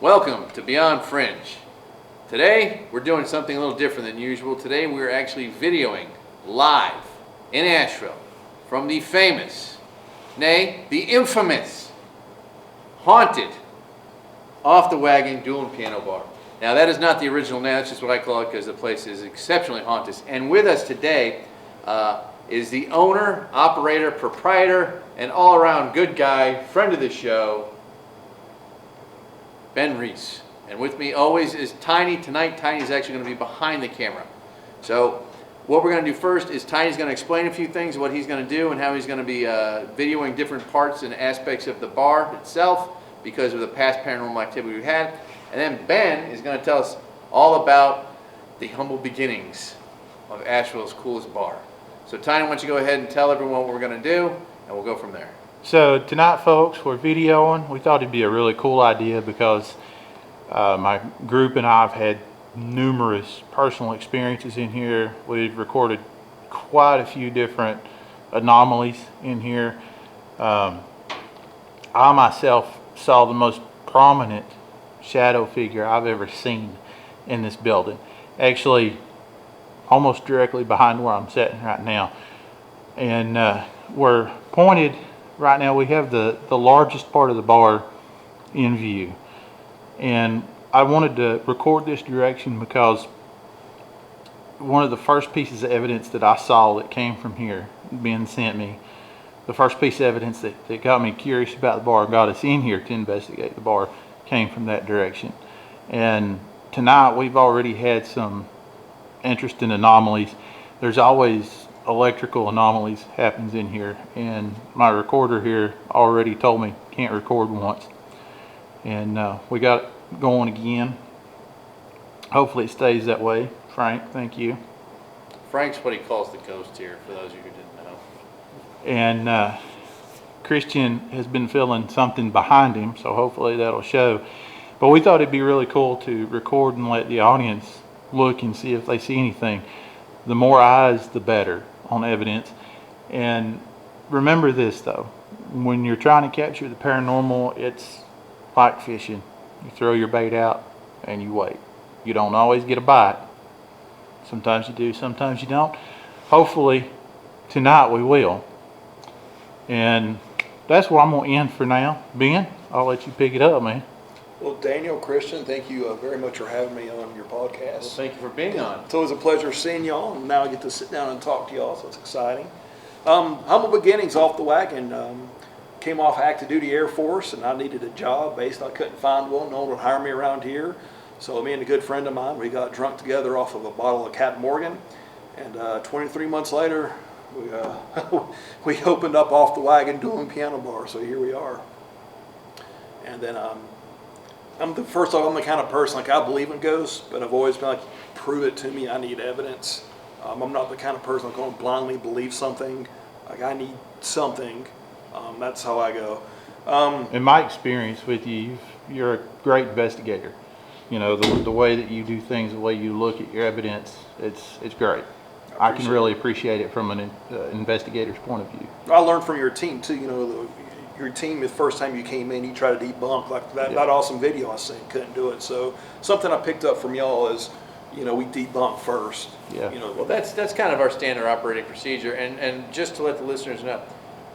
Welcome to Beyond Fringe. Today we're doing something a little different than usual. Today we're actually videoing live in Asheville from the famous, nay, the infamous, haunted Off the Wagon Dueling Piano Bar. Now that is not the original name, that's just what I call it because the place is exceptionally haunted. And with us today is the owner, operator, proprietor, and all-around good guy, friend of the show, Ben Reese. And with me always is Tiny. Tonight, Tiny is actually going to be behind the camera. So what we're going to do first is Tiny's going to explain a few things, what he's going to do and how he's going to be videoing different parts and aspects of the bar itself because of the past paranormal activity we've had. And then Ben is going to tell us all about the humble beginnings of Asheville's coolest bar. So Tiny, why don't you go ahead and tell everyone what we're going to do, and we'll go from there. So tonight, folks, we're videoing. We thought it'd be a really cool idea because my group and I have had numerous personal experiences in here. We've recorded quite a few different anomalies in here. I myself saw the most prominent shadow figure I've ever seen in this building. Actually, almost directly behind where I'm sitting right now. And we're pointed right now. We have the largest part of the bar in view. And I wanted to record this direction because one of the first pieces of evidence that I saw that came from here, Ben sent me, the first piece of evidence that got me curious about the bar, got us in here to investigate the bar, came from that direction. And tonight we've already had some interesting anomalies. There's always electrical anomalies happens in here, and my recorder here already told me can't record once. And we got it going again. Hopefully it stays that way. Frank, thank you. Frank's what he calls the ghost here, for those of you who didn't know. And Christian has been feeling something behind him, so hopefully that'll show. But we thought it'd be really cool to record and let the audience look and see if they see anything. The more eyes, the better on evidence. And remember this though, when you're trying to capture the paranormal, it's like fishing. You throw your bait out and you wait. You don't always get a bite. Sometimes you do, sometimes you don't. Hopefully tonight we will. And that's where I'm going to end for now. Ben, I'll let you pick it up, man. Well, Daniel, Christian, thank you very much for having me on your podcast. Well, thank you for being on. It's always a pleasure seeing y'all, and now I get to sit down and talk to y'all, so it's exciting. Humble beginnings off the wagon. Came off active duty Air Force, and I needed a job. Basically, I couldn't find one. No one would hire me around here. So me and a good friend of mine, we got drunk together off of a bottle of Captain Morgan, and 23 months later, we opened up Off the Wagon Dueling Piano Bar. So here we are. And then I'm the kind of person, like, I believe in ghosts, but I've always been like, prove it to me, I need evidence. I'm not the kind of person that's going to blindly believe something. Like, I need something. That's how I go. In my experience with you, you're a great investigator. You know, the way that you do things, the way you look at your evidence, it's great. I can really appreciate it from an investigator's point of view. I learned from your team too. You know, your team, the first time you came in, you tried to debunk like that awesome video I seen, couldn't do it. So something I picked up from y'all is, you know, we debunk first. Yeah. You know, Well, that's kind of our standard operating procedure. And just to let the listeners know,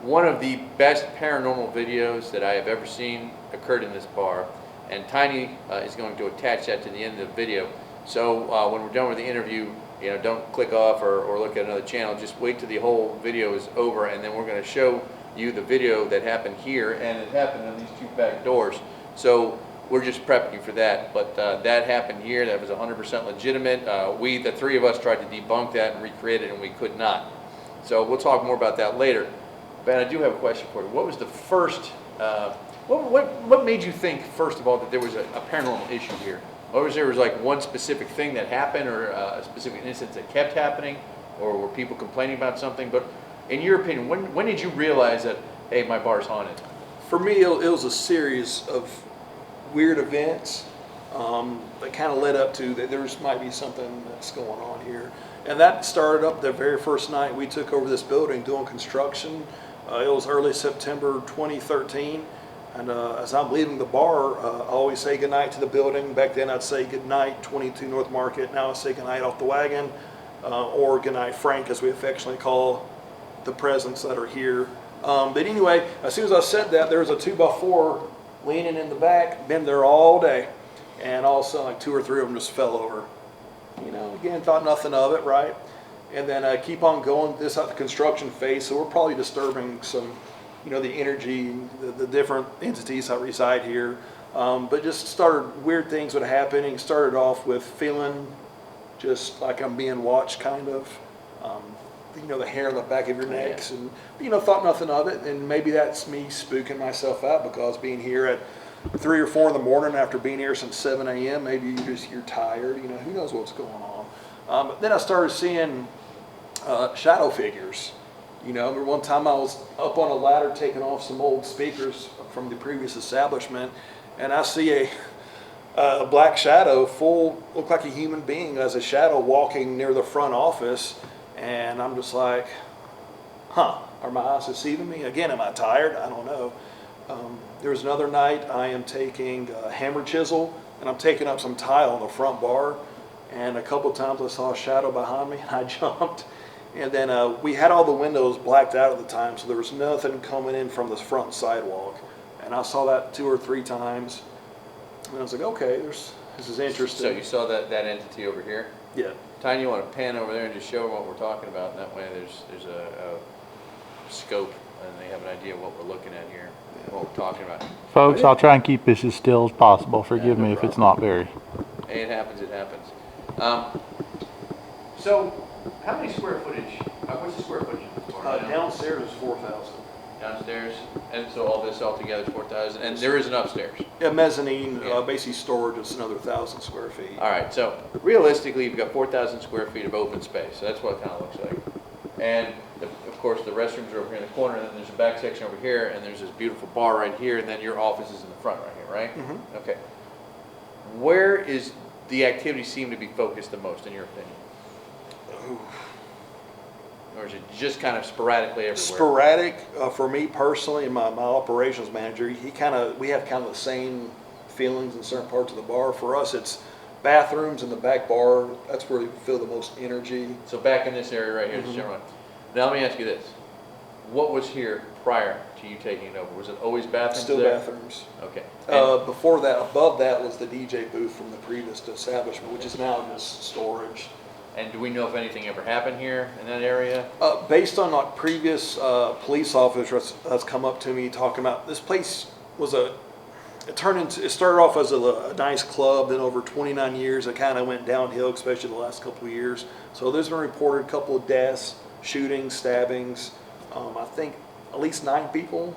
one of the best paranormal videos that I have ever seen occurred in this bar. And Tiny is going to attach that to the end of the video. So when we're done with the interview, you know, don't click off or look at another channel. Just wait till the whole video is over, and then we're going to show you the video that happened here, and it happened in these two back doors. So we're just prepping you for that. But that happened here. That was 100% legitimate. The three of us tried to debunk that and recreate it, and we could not. So we'll talk more about that later. Ben, I do have a question for you. What was the first? What made you think, first of all, that there was a paranormal issue here? Or was there like one specific thing that happened, or a specific instance that kept happening, or were people complaining about something? But in your opinion, when did you realize that, hey, my bar's haunted? For me, it was a series of weird events that kind of led up to that there might be something that's going on here. And that started up the very first night we took over this building doing construction. It was early September 2013. And as I'm leaving the bar, I always say goodnight to the building. Back then I'd say goodnight 22 North Market. Now I say goodnight off the wagon, or goodnight Frank, as we affectionately call the presents that are here. But anyway, as soon as I said that, there was a 2x4 leaning in the back, been there all day. And all of a sudden, like 2 or 3 of them just fell over. You know, again, thought nothing of it, right? And then keep on going. This is the construction phase, so we're probably disturbing some, you know, the energy, the different entities that reside here. But just started, weird things would happen. It started off with feeling just like I'm being watched, kind of. You know, the hair on the back of your necks, and, you know, thought nothing of it. And maybe that's me spooking myself out, because being here at 3 or 4 in the morning after being here since 7 a.m., maybe you're tired, you know, who knows what's going on. But then I started seeing shadow figures. You know, remember one time I was up on a ladder taking off some old speakers from the previous establishment, and I see a black shadow, looked like a human being as a shadow walking near the front office, and I'm just like, huh, are my eyes deceiving me? Again, am I tired? I don't know. There was another night I am taking a hammer chisel, and I'm taking up some tile on the front bar, and a couple of times I saw a shadow behind me, and I jumped. And then we had all the windows blacked out at the time, so there was nothing coming in from the front sidewalk. And I saw that 2 or 3 times, and I was like, okay, this is interesting. So you saw that entity over here? Yeah. Tiny, you want to pan over there and just show them what we're talking about, and that way there's a scope, and they have an idea of what we're looking at here, what we're talking about. Folks, I'll try and keep this as still as possible. Forgive me if it's not very. Hey, it happens, it happens. So, how many square footage, what's the square footage of the store now? Downstairs is 4,000. Downstairs, and so all this all together is 4,000, and there is an upstairs. Yeah, mezzanine, Yeah. basically storage is another 1,000 square feet. All right, so realistically, you've got 4,000 square feet of open space. So that's what it kind of looks like. And of course, the restrooms are over here in the corner, and then there's a back section over here, and there's this beautiful bar right here, and then your office is in the front right here, right? Mm-hmm. Okay. Where is the activity seem to be focused the most, in your opinion? Ooh. Or is it just kind of sporadically everywhere? Sporadic, for me personally, and my operations manager, we have kind of the same feelings in certain parts of the bar. For us, it's bathrooms and the back bar. That's where we feel the most energy. So back in this area right here, Mm-hmm. gentlemen. Now let me ask you this. What was here prior to you taking it over? Was it always bathrooms Still there? bathrooms. Okay. Before that, above that was the DJ booth from the previous establishment, which is now just storage. And do we know if anything ever happened here in that area? Based on like previous police officers that's come up to me talking about, this place was it started off as a nice club, then over 29 years it kind of went downhill, especially the last couple of years. So there's been reported a couple of deaths, shootings, stabbings. I think at least 9 people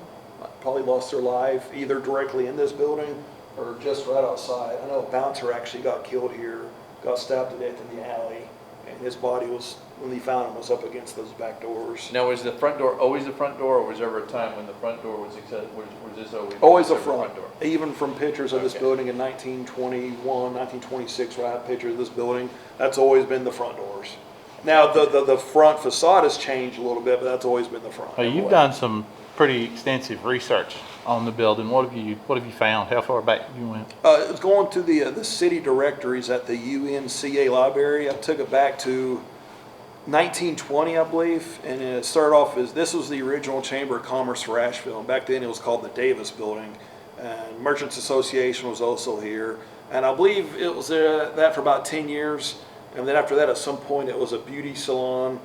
probably lost their life either directly in this building or just right outside. I know a bouncer actually got killed here, got stabbed to death in the alley. And his body was, when they found him, was up against those back doors. Now, was the front door always the front door, or was there ever a time when the front door was this always? Always the the front. door? Even from pictures of this Okay. building in 1921, 1926, where I have pictures of this building, that's always been the front doors. Now, the front facade has changed a little bit, but that's always been the front. You've done some pretty extensive research on the building. What have you found? How far back you went? It's going to the city directories at the UNCA library. I took it back to 1920, I believe, and it started off as this was the original Chamber of Commerce for Asheville. And back then it was called the Davis Building. And Merchants Association was also here. And I believe it was that for about 10 years. And then after that, at some point, it was a beauty salon.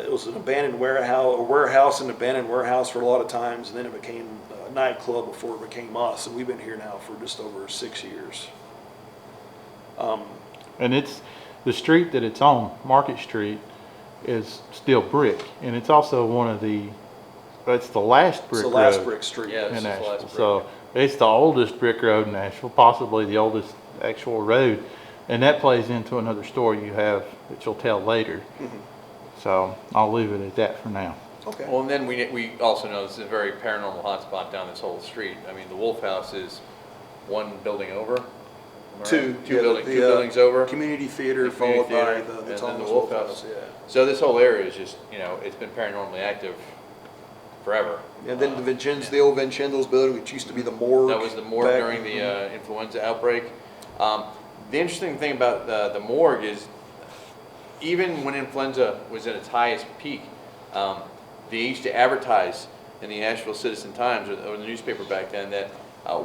It was an abandoned warehouse, and abandoned warehouse for a lot of times, and then it became a nightclub before it became us, and we've been here now for just over 6 years. And it's the street that it's on, Market Street, is still brick, and it's also it's the last brick It's the last road brick street. Yeah. This in is the Asheville. last brick, So it's the oldest brick road in Asheville, possibly the oldest actual road, and that plays into another story you have that you'll tell later. Mm-hmm. So I'll leave it at that for now. Okay. Well, and then we also know this is a very paranormal hotspot down this whole street. I mean, the Wolf House is one building over. Am I right? Two buildings over. Community theater The community followed by theater, the and then Thomas the Wolf House. Yeah. So this whole area is just, it's been paranormally active forever. And then the old Vincenzo's building, which used to be the morgue. That was the morgue back- during the influenza outbreak. The interesting thing about the morgue is, even when influenza was at its highest peak, they used to advertise in the Asheville Citizen-Times or the newspaper back then that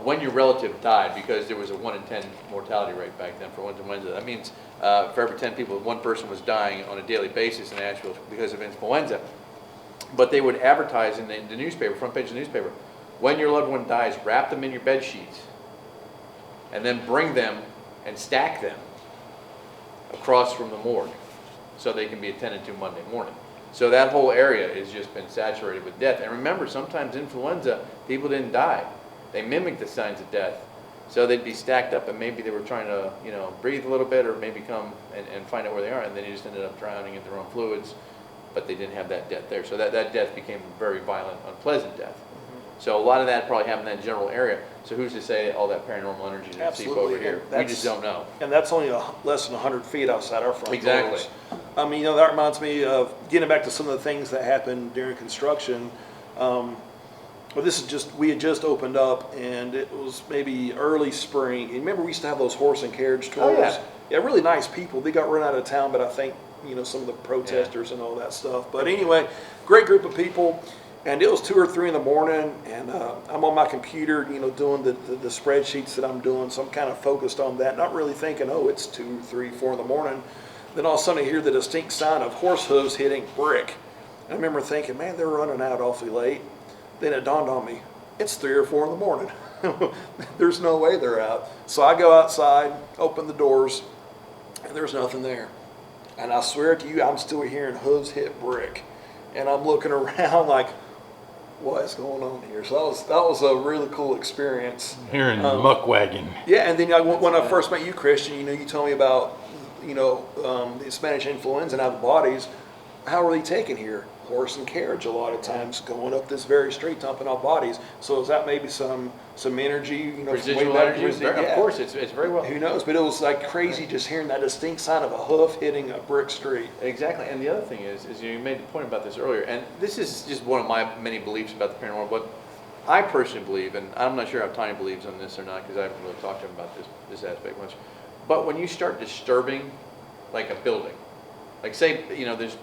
when your relative died, because there was a 1 in 10 mortality rate back then for influenza. That means for every 10 people, one person was dying on a daily basis in Asheville because of influenza. But they would advertise in the newspaper, front page of the newspaper, when your loved one dies, wrap them in your bed sheets and then bring them and stack them across from the morgue so they can be attended to Monday morning. So that whole area has just been saturated with death. And remember, sometimes influenza, people didn't die. They mimicked the signs of death. So they'd be stacked up and maybe they were trying to, breathe a little bit or maybe come and find out where they are, and then they just ended up drowning in their own fluids, but they didn't have that death there. So that death became a very violent, unpleasant death. So a lot of that probably happened in that general area. So who's to say all that paranormal energy didn't seep Absolutely. over here? We just don't know. And that's only less than 100 feet outside our front Exactly. doors. That reminds me of getting back to some of the things that happened during construction. We had just opened up, and it was maybe early spring. And remember, we used to have those horse and carriage tours. Oh, yeah. Yeah, really nice people. They got run out of town, but I think, some of the protesters and all that stuff. But anyway, great group of people. And it was 2 or 3 in the morning, and I'm on my computer, doing the spreadsheets that I'm doing. So I'm kind of focused on that, not really thinking, oh, it's 2, 3, 4 in the morning. Then all of a sudden I hear the distinct sound of horse hooves hitting brick. I remember thinking, man, they're running out awfully late. Then it dawned on me, it's 3 or 4 in the morning. There's no way they're out. So I go outside, open the doors, and there's nothing there. And I swear to you, I'm still hearing hooves hit brick. And I'm looking around like, what is going on here? So that was a really cool experience. Hearing the muck wagon. Yeah, and then when I first met you, Christian, you told me about, the Spanish influenza and how the bodies, how were they taken here? Horse and carriage a lot of times, going up this very street, dumping off bodies. So is that maybe some energy, from way Residual back? energy, of course, it's very well. Who knows? But it was like crazy just hearing that distinct sound of a hoof hitting a brick street. Exactly, and the other thing is you made the point about this earlier, and this is just one of my many beliefs about the paranormal, but I personally believe, and I'm not sure how Tiny believes on this or not, because I haven't really talked to him about this aspect much, but when you start disturbing, like a building, like say,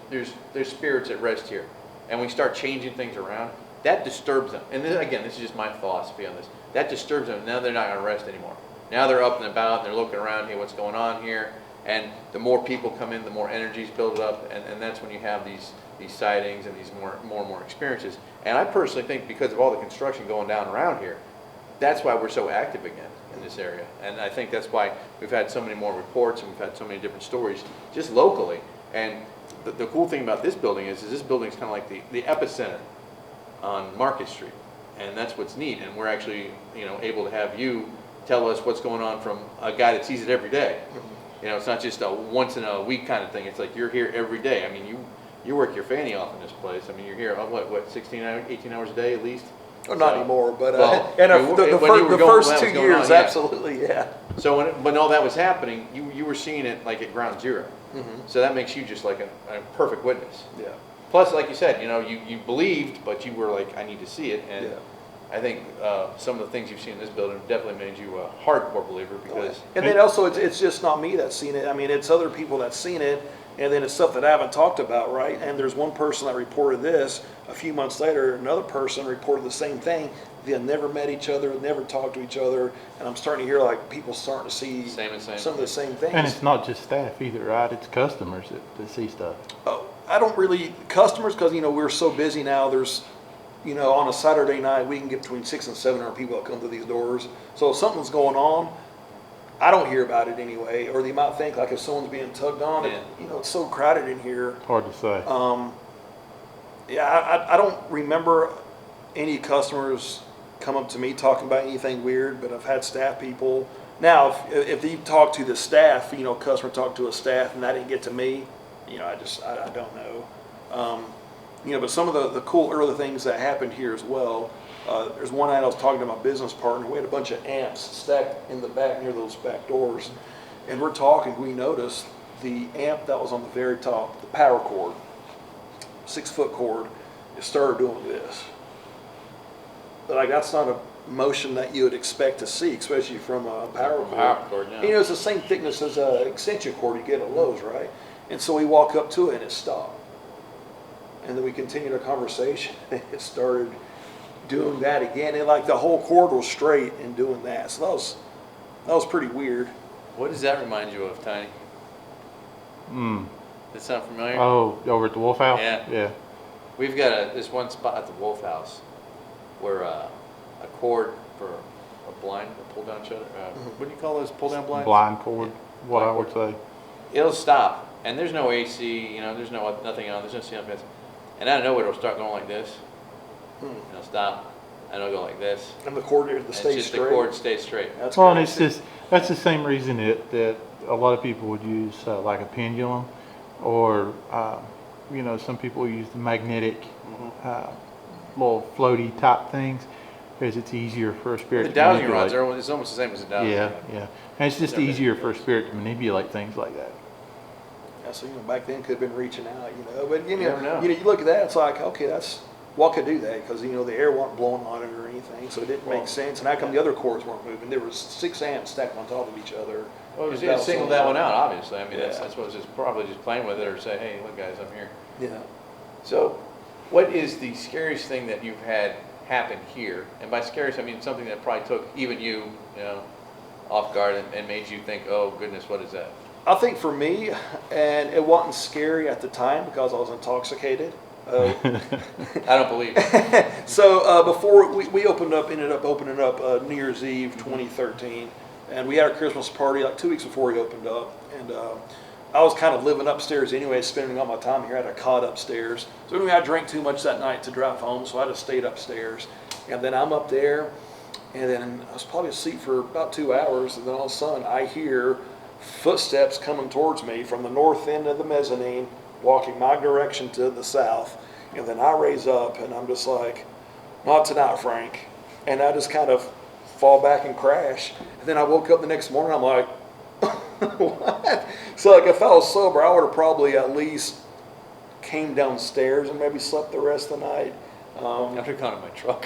there's spirits at rest here, and we start changing things around, that disturbs them. And then, again, this is just my philosophy on this. That disturbs them. Now they're not going to rest anymore. Now they're up and about, and they're looking around, hey, what's going on here? And the more people come in, the more energies build up, and that's when you have these sightings and these more and more experiences. And I personally think because of all the construction going down around here, that's why we're so active again in this area. And I think that's why we've had so many more reports and we've had so many different stories just locally. And the cool thing about this building is this building is kind of like the epicenter on Market Street, and that's what's neat. And we're actually able to have you tell us what's going on from a guy that sees it every day. It's not just a once in a week kind of thing. It's like you're here every day. I mean, you work your fanny off in this place. I mean, you're here what 16 hours, 18 hours a day at least. Oh, not anymore, but well, the first 2 years, on, absolutely, yeah. So when all that was happening, you were seeing it like at ground zero. So that makes you just like a perfect witness. Yeah. Plus, like you said, you believed, but you were like, I need to see it. And I think some of the things you've seen in this building definitely made you a hardcore believer because. And then also, it's just not me that's seen it. I mean, it's other people that's seen it, and then it's stuff that I haven't talked about, right? And there's one person that reported this. A few months later, another person reported the same thing. They never met each other, never talked to each other, and I'm starting to hear like people starting to see Same. some of the same things. And it's not just staff either, right? It's customers that see stuff. Oh, I don't really customers because we're so busy now. There's on a Saturday night we can get between 600 and 700 people that come to these doors. So if something's going on, I don't hear about it anyway. Or they might think like if someone's being tugged on, it's so crowded in here. Hard to say. I don't remember any customers come up to me talking about anything weird, but I've had staff people. Now, if you talk to the staff, customer talk to a staff and that didn't get to me, I don't know. But some of the cool early things that happened here as well. There's one night I was talking to my business partner. We had a bunch of amps stacked in the back near those back doors. And we're talking, we noticed the amp that was on the very top, the power cord, 6-foot cord, it started doing this. like that's not a motion that you would expect to see, especially from a power cord. Power cord, no. You know, it's the same thickness as an extension cord you get at Lowe's, right? And so we walk up to it and it stopped. And then we continued our conversation and it started doing that again. And like the whole cord was straight and doing that. So that was pretty weird. What does that remind you of, Tiny? Mm. Does that sound familiar? Oh, over at the Wolf House? Yeah. Yeah. We've got this one spot at the Wolf House where a cord for a blind, a pull down shutter. What do you call those pull down blinds? Blind cord, what Blind I would say. It'll stop, and there's no AC. You know, there's nothing on. There's no ceiling fans, and out of nowhere it'll start going like this. And it'll stop, and it'll go like this. And the cord, the And stays it's just straight. the cord stays straight. That's Well, and crazy. it's just, that's the same reason that a lot of people would use like a pendulum, or, you know, some people use the magnetic, little floaty type things, because it's easier for a spirit The to dowsing manipulate. rods are it's almost the same as a dowsing Yeah, rod. yeah. And it's just They're easier really for a spirit to manipulate things like that. Yeah, so, you know, back then could have been reaching out, you know. But, you never know, know. you look at that, it's like, okay, that's, what could do that? Because, you know, the air wasn't blowing on it or anything, so it didn't Well, make sense. And how come the other cords weren't moving? There was 6 amps stacked on top of each other. Well, And it singled that one out, obviously. I mean, Yeah. that's what it was just probably just playing with it or say, hey, look, guys, I'm here. Yeah. So, what is the scariest thing that you've had happen here? And by scariest, I mean something that probably took even you know, off guard and made you think, oh goodness, what is that? I think for me, and it wasn't scary at the time because I was intoxicated. I don't believe it. So before we ended up opening up New Year's Eve 2013, and we had our Christmas party like 2 weeks before we opened up, and I was kind of living upstairs anyway, spending all my time here. I had a cot upstairs, so anyway, I drank too much that night to drive home, so I just stayed upstairs, and then I'm up there, and then I was probably asleep for about 2 hours, and then all of a sudden I hear footsteps coming towards me from the north end of the mezzanine, walking my direction to the south. And then I raise up and I'm just like, not tonight, Frank. And I just kind of fall back and crash. And then I woke up the next morning, I'm like, what? So like if I was sober, I would have probably at least came downstairs and maybe slept the rest of the night. After gone in my truck.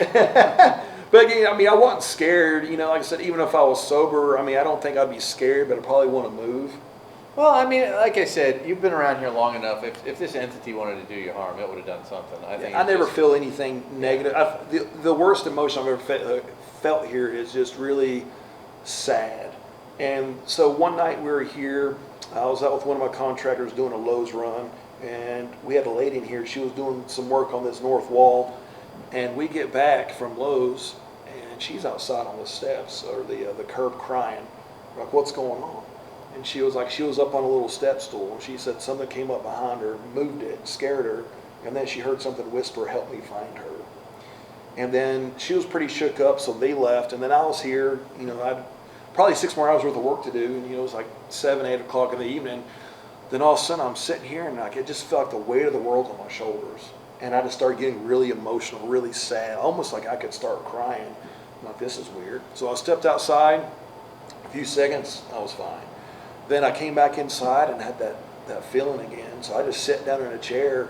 But I mean, I wasn't scared. You know, like I said, even if I was sober, I mean, I don't think I'd be scared, but I probably want to move. Well, I mean, like I said, you've been around here long enough. If this entity wanted to do you harm, it would have done something. I think. I it's never just- feel anything negative. The worst emotion I've ever felt here is just really sad. And so one night we were here. I was out with one of my contractors doing a Lowe's run, and we had a lady in here. She was doing some work on this north wall, and we get back from Lowe's, and she's outside on the steps or the curb crying. We're like, what's going on? And she was like, she was up on a little step stool, and she said something came up behind her, moved it, scared her, and then she heard something whisper, help me find her. And then she was pretty shook up, so they left, and then I was here, you know, I'd probably 6 more hours worth of work to do, and you know, it was like 7, 8 o'clock in the evening. Then all of a sudden I'm sitting here, and like it just felt like the weight of the world on my shoulders. And I just started getting really emotional, really sad, almost like I could start crying. I'm like, this is weird. So I stepped outside, a few seconds, I was fine. Then I came back inside and had that feeling again. So I just sat down in a chair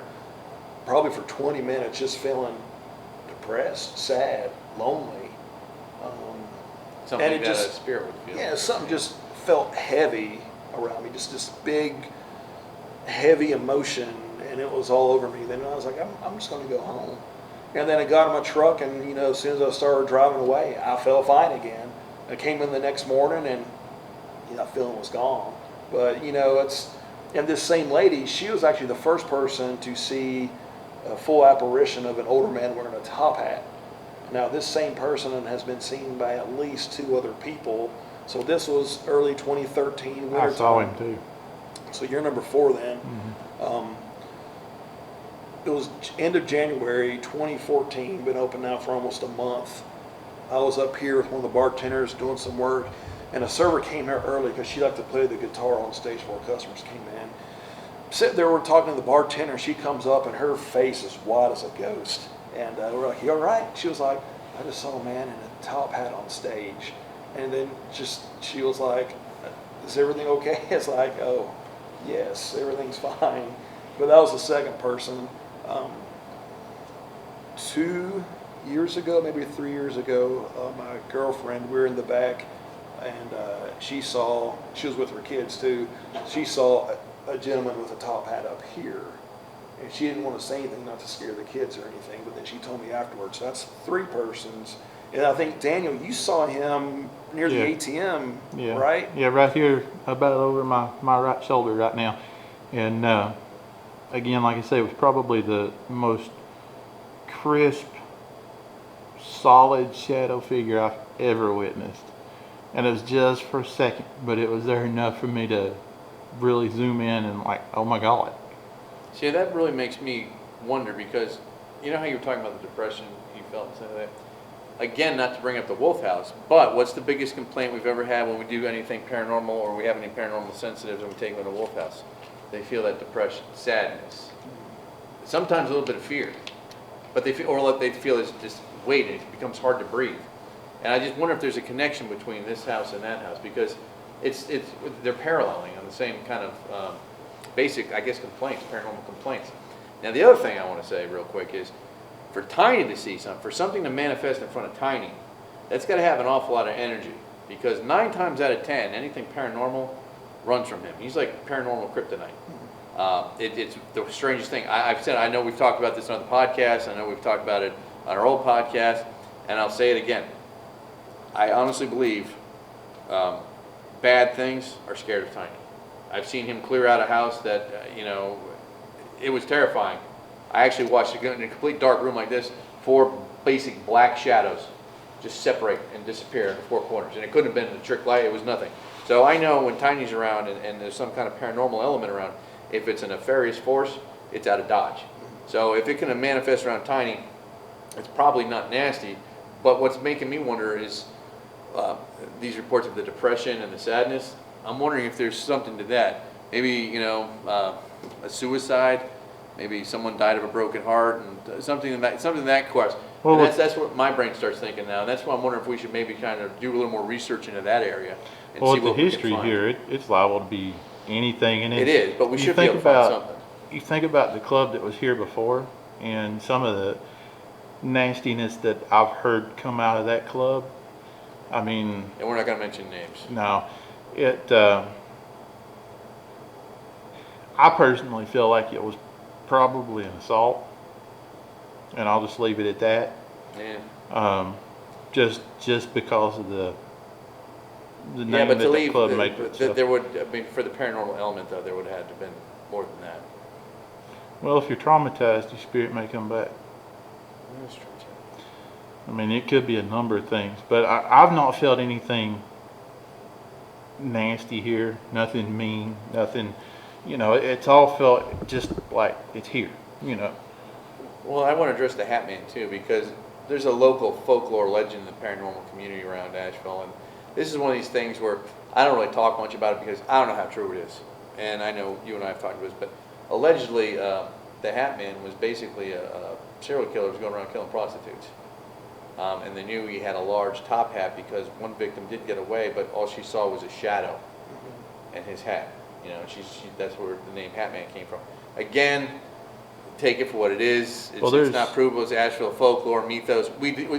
probably for 20 minutes just feeling depressed, sad, lonely. Something and it that just- a spirit would feel. Yeah, something just felt heavy around me, just this big, heavy emotion, and it was all over me. Then I was like, I'm just going to go home. And then I got in my truck, and you know, as soon as I started driving away, I felt fine again. I came in the next morning, and you know, that feeling was gone. But you know, and this same lady, she was actually the first person to see a full apparition of an older man wearing a top hat. Now, this same person has been seen by at least 2 other people. So this was early 2013. I saw wintertime. him too. So you're number 4 then. It was end of January 2014, been open now for almost a month. I was up here with one of the bartenders doing some work, and a server came here early because she liked to play the guitar on stage before customers came in. Sitting there, we're talking to the bartender, and she comes up, and her face is white as a ghost. And we're like, you all right? She was like, I just saw a man in a top hat on stage. And then she was like, is everything okay? It's like, oh, yes, everything's fine. But that was the second person. 2 years ago, maybe 3 years ago, my girlfriend, we were in the back, and she was with her kids too, she saw a gentleman with a top hat up here. And she didn't want to say anything, not to scare the kids or anything, but then she told me afterwards, that's 3 persons. And I think, Daniel, you saw him near the ATM, right? Yeah, right here, about over my right shoulder right now. And again, like I say, it was probably the most crisp, solid shadow figure I've ever witnessed. And it was just for a second, but it was there enough for me to really zoom in and like, oh my God. See, that really makes me wonder, because you know how you were talking about the depression you felt and stuff like that? Again, not to bring up the Wolf House, but what's the biggest complaint we've ever had when we do anything paranormal or we have any paranormal sensitives and we take them to the Wolf House? They feel that depression, sadness, sometimes a little bit of fear, but they feel, or what they feel is just weight, and it becomes hard to breathe. And I just wonder if there's a connection between this house and that house, because they're paralleling on the same kind of basic, I guess, complaints, paranormal complaints. Now, the other thing I want to say real quick is, for Tiny to see something, for something to manifest in front of Tiny, that's got to have an awful lot of energy, because 9 times out of 10, anything paranormal runs from him. He's like paranormal kryptonite. It's the strangest thing. I've said, I know we've talked about this on the podcast, I know we've talked about it on our old podcast, and I'll say it again. I honestly believe bad things are scared of Tiny. I've seen him clear out a house that, it was terrifying. I actually watched it in a complete dark room like this, 4 basic black shadows just separate and disappear in the 4 corners. And it couldn't have been the trick light, it was nothing. So I know when Tiny's around and there's some kind of paranormal element around, if it's a nefarious force, it's out of Dodge. So if it can manifest around Tiny, it's probably not nasty. But what's making me wonder is these reports of the depression and the sadness. I'm wondering if there's something to that. Maybe, a suicide. Maybe someone died of a broken heart, and something that quest. Well, and that's what my brain starts thinking now. And that's why I'm wondering if we should maybe kind of do a little more research into that area. And well, see with what the history here, it's liable to be anything. And it is, but we should be able to find something. You think about the club that was here before, and some of the nastiness that I've heard come out of that club. I mean, and we're not going to mention names. No, I personally feel like it was probably an assault, and I'll just leave it at that. Yeah. Just because of the name but that the club made. There would, for the paranormal element though, there would have had to have been more than that. Well, if you're traumatized, your spirit may come back. That's true. I mean, it could be a number of things, but I've not felt anything nasty here, nothing mean, nothing, it's all felt just like it's here, Well, I want to address the Hat Man too, because there's a local folklore legend in the paranormal community around Asheville, and this is one of these things where I don't really talk much about it because I don't know how true it is, and I know you and I have talked about this, but allegedly the Hat Man was basically a serial killer who was going around killing prostitutes. And they knew he had a large top hat because one victim did get away, but all she saw was a shadow and his hat. That's where the name Hat Man came from. Again, take it for what it is. It's not provable. It's Asheville folklore, mythos.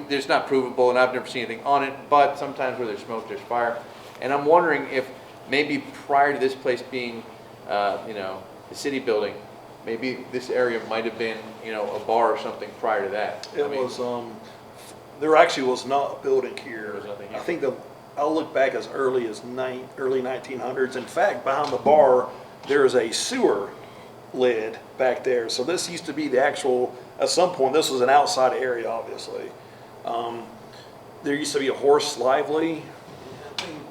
There's not provable, and I've never seen anything on it, but sometimes where there's smoke, there's fire. And I'm wondering if maybe prior to this place being, the city building, maybe this area might have been, a bar or something prior to that. There actually was not a building here. There was nothing here. I think I'll look back as early as early 1900s. In fact, behind the bar, there is a sewer lid back there. So this used to be the actual, at some point, this was an outside area, obviously. There used to be a horse lively,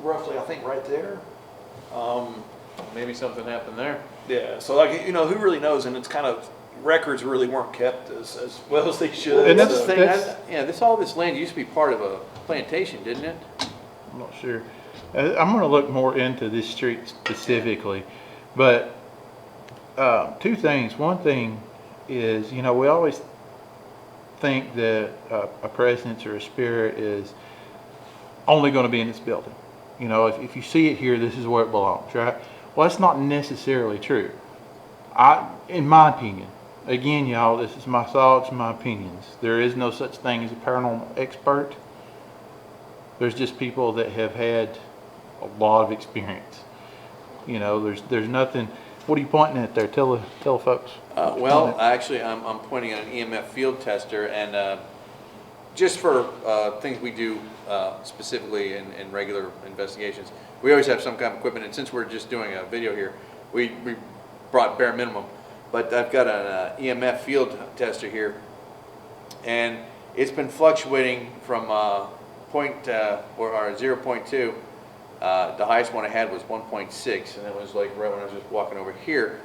roughly, I think, right there. Maybe something happened there. Yeah, so who really knows? And it's kind of, records really weren't kept as well as they should. And that's the thing. All this land used to be part of a plantation, didn't it? I'm not sure. I'm going to look more into this street specifically, but 2 things. One thing is, we always think that a presence or a spirit is only going to be in this building. If you see it here, this is where it belongs, right? Well, that's not necessarily true. In my opinion, again, y'all, this is my thoughts and my opinions. There is no such thing as a paranormal expert. There's just people that have had a lot of experience. You know, there's nothing. What are you pointing at there? Tell the folks. Well, actually, I'm pointing at an EMF field tester, and just for things we do specifically in regular investigations, we always have some kind of equipment. And since we're just doing a video here, we brought bare minimum. But I've got an EMF field tester here, and it's been fluctuating from 0.2. The highest one I had was 1.6, and it was like right when I was just walking over here.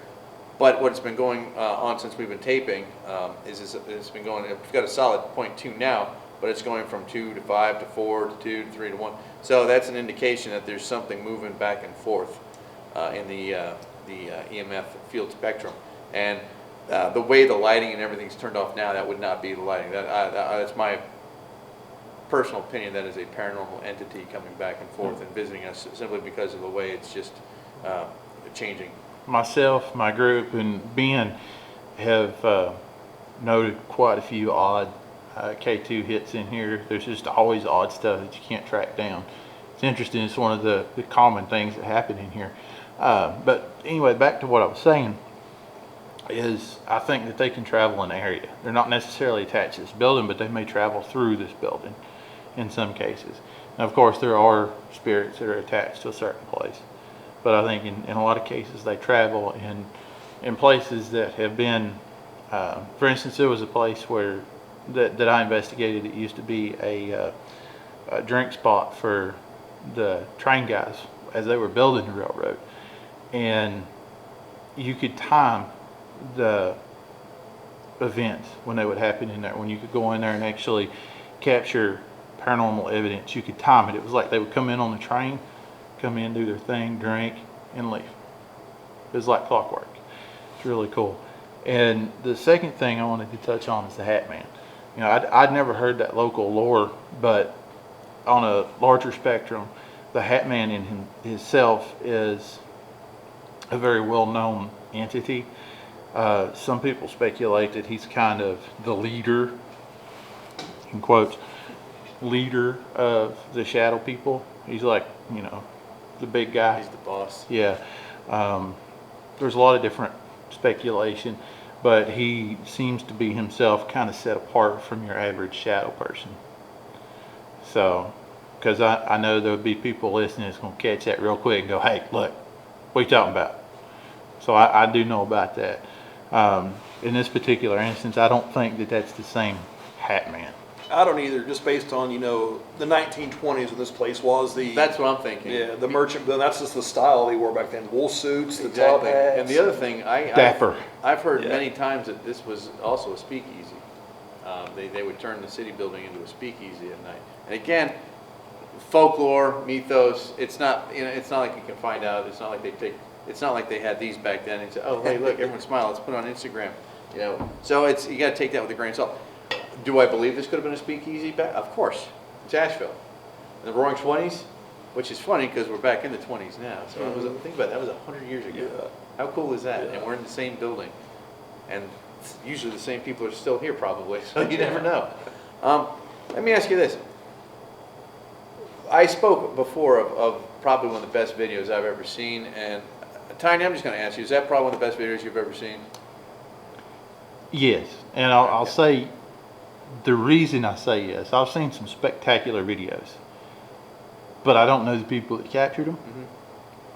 But what's been going on since we've been taping is it's been going. We've got a solid 0.2 now, but it's going from 2 to 5 to 4 to 2 to 3 to 1. So that's an indication that there's something moving back and forth in the EMF field spectrum. And the way the lighting and everything's turned off now, that would not be the lighting. That's my personal opinion. That is a paranormal entity coming back and forth and visiting us simply because of the way it's just changing. Myself, my group, and Ben have noted quite a few odd K2 hits in here. There's just always odd stuff that you can't track down. It's interesting. It's one of the common things that happen in here. But anyway, back to what I was saying is I think that they can travel an area. They're not necessarily attached to this building, but they may travel through this building in some cases. Now, of course, there are spirits that are attached to a certain place. But I think in a lot of cases they travel in places that have been, for instance, there was a place where that I investigated. It used to be a drink spot for the train guys as they were building the railroad. And you could time the events when they would happen in there. When you could go in there and actually capture paranormal evidence, you could time it. It was like they would come in on the train, come in, do their thing, drink, and leave. It was like clockwork. It's really cool. And the second thing I wanted to touch on is the Hat Man. You know, I'd never heard that local lore, but on a larger spectrum, the Hat Man in himself is a very well-known entity. Some people speculate that he's kind of the leader, in quotes, leader of the shadow people. He's like, you know, the big guy. He's the boss. Yeah. There's a lot of different speculation, but he seems to be himself kind of set apart from your average shadow person. So, because I know there would be people listening that's going to catch that real quick and go, hey, look, what are you talking about? So I do know about that. In this particular instance, I don't think that that's the same Hat Man. I don't either, just based on, you know, the 1920s when this place was the... That's what I'm thinking. Yeah, the merchant building. That's just the style they wore back then. Wool suits, the top Exactly. hats. And the other thing, Dapper. I've heard Yeah. many times that this was also a speakeasy. They would turn the city building into a speakeasy at night. And again, folklore, mythos. It's not, you know, it's not like you can find out. It's not like it's not like they had these back then. And say, oh, hey, look, everyone smile. Let's put it on Instagram. You know, so you got to take that with a grain of salt. Do I believe this could have been a speakeasy back? Of course. It's Asheville. In the Roaring 20s, which is funny because we're back in the 20s now. So think about it, that was 100 years ago. Yeah. How cool is that? Yeah. And we're in the same building. And usually the same people are still here probably, so you never know. Let me ask you this. I spoke before of probably one of the best videos I've ever seen. And Tiny, I'm just going to ask you, is that probably one of the best videos you've ever seen? Yes, and I'll say the reason I say yes. I've seen some spectacular videos, but I don't know the people that captured them. Mm-hmm.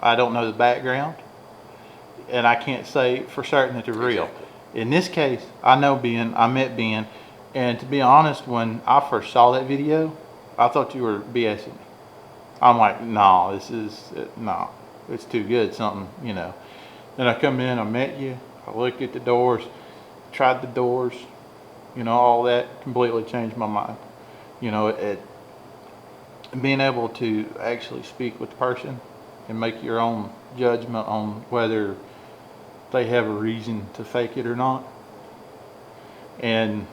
I don't know the background, and I can't say for certain that they're real. Exactly. In this case, I know Ben. I met Ben, and to be honest, when I first saw that video, I thought you were BSing me. I'm like, no, it's too good. Something, you know. Then I come in, I met you, I looked at the doors, tried the doors, you know, all that completely changed my mind. You know, being able to actually speak with the person and make your own judgment on whether they have a reason to fake it or not. And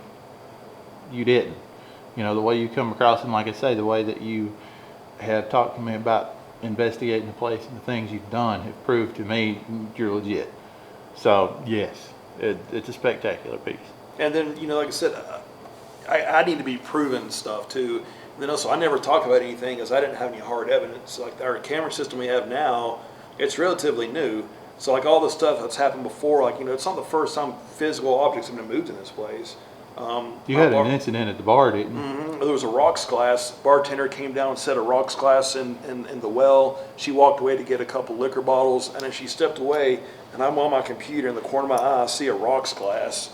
you didn't. You know, the way you come across, and like I say, the way that you have talked to me about investigating the place and the things you've done have proved to me you're legit. So, yes, It's a spectacular piece. And then, like I said, I need to be proven stuff too. And then also, I never talk about anything because I didn't have any hard evidence. Like our camera system we have now, it's relatively new. So like all the stuff that's happened before, like, it's not the first time physical objects have been moved in this place. You had an incident at the bar, didn't you? Mm-hmm. There was a rocks glass. Bartender came down and set a rocks glass in the well. She walked away to get a couple liquor bottles, and then she stepped away, and I'm on my computer. In the corner of my eye, I see a rocks glass.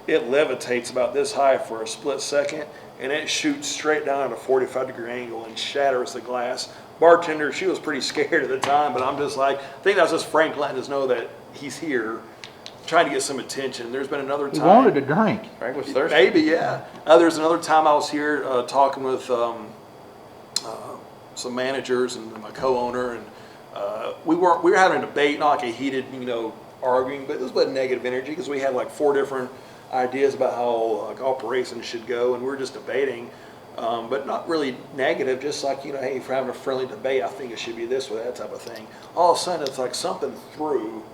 It levitates about this high for a split second, and it shoots straight down at a 45-degree angle and shatters the glass. Bartender, she was pretty scared at the time, but I'm just like, I think that's just Frank letting us know that he's here, trying to get some attention. There's been another time. He wanted a drink. Frank was thirsty. Maybe, yeah. There's another time I was here talking with some managers and my co-owner, and we were having a debate, not like a heated, arguing, but it was about negative energy because we had like 4 different ideas about how operations should go, and we were just debating, but not really negative, just like, hey, if we're having a friendly debate, I think it should be this way, that type of thing. All of a sudden, it's like something threw